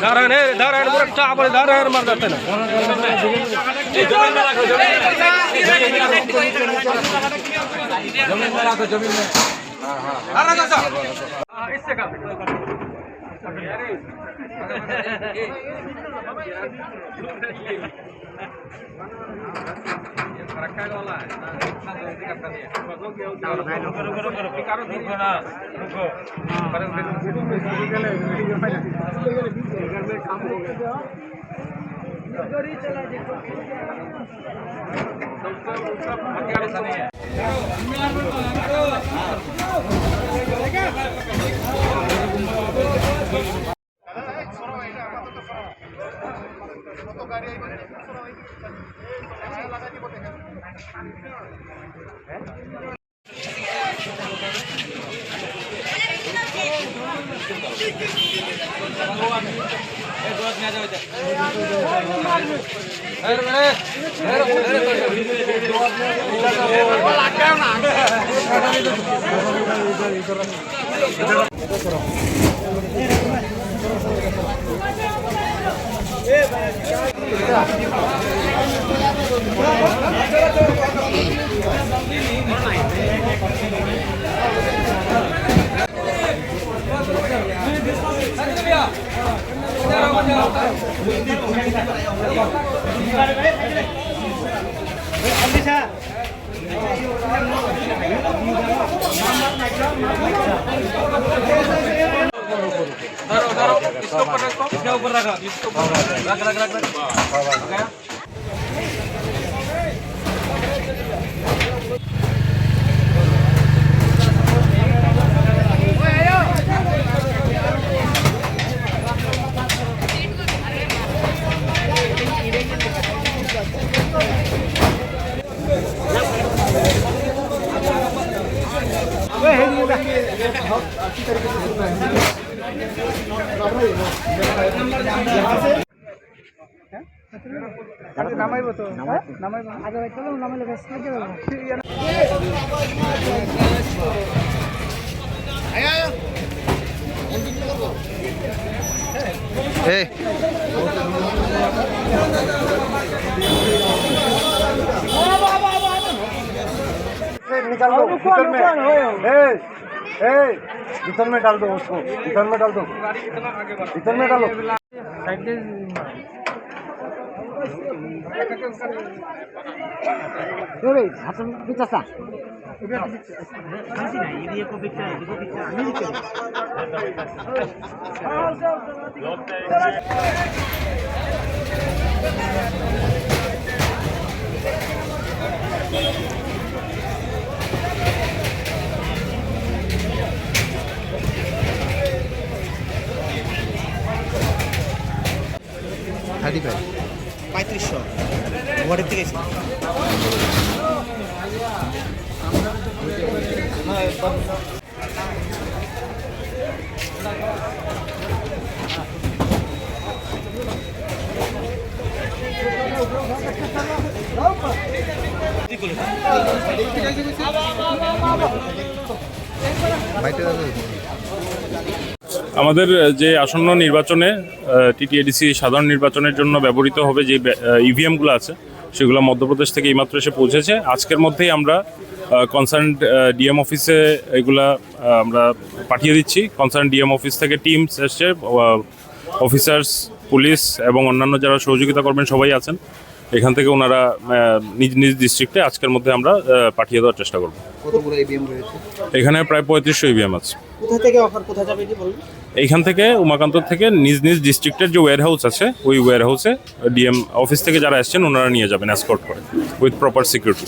धारण पूरा चाप धारण मार जाते ना जमीन में रखो जमीन में इससे रखा वाला है इसके ऊपर रखा रख নামাইবো তো নামাইবো আগে চলো নামাইলে বেশ লাগে এই निकाल दो किचन में किचन में डाल दो उसको किचन में डाल दो किचन में डालो पैंतीसशो ওয়ার্ডের থেকে আমাদের যে আসন্ন নির্বাচনে টিটিএডিসি সাধারণ নির্বাচনের জন্য ব্যবহৃত হবে যে ইভিএমগুলো আছে সেগুলো মধ্যপ্রদেশ থেকে এইমাত্র এসে পৌঁছেছে। আজকের মধ্যেই আমরা কনসার্ন ডিএম অফিসে এগুলা আমরা পাঠিয়ে দিচ্ছি। কনসার্ন ডিএম অফিস থেকে টিমস এসছে, অফিসার্স, পুলিশ এবং অন্যান্য যারা সহযোগিতা করবেন সবাই আছেন। এখান থেকে ওনারা নিজ নিজ ডিস্ট্রিক্টে আজকের মধ্যে আমরা পাঠিয়ে দেওয়ার চেষ্টা করব। কতগুলো ইভিএম রয়েছে এখানে? প্রায় 3500 ইভিএম আছে। কোথা থেকে অফার কোথায় যাবে এটি বলুন? এইখান থেকে উমাকান্ত থেকে নিজ নিজ ডিস্ট্রিক্টের যে ওয়্যার হাউস আছে ওই ওয়্যার হাউসে ডিএম অফিস থেকে যারা আসছেন ওনারা নিয়ে যাবেন এসকর্ট করে উইথ প্রপার সিকিউরিটি।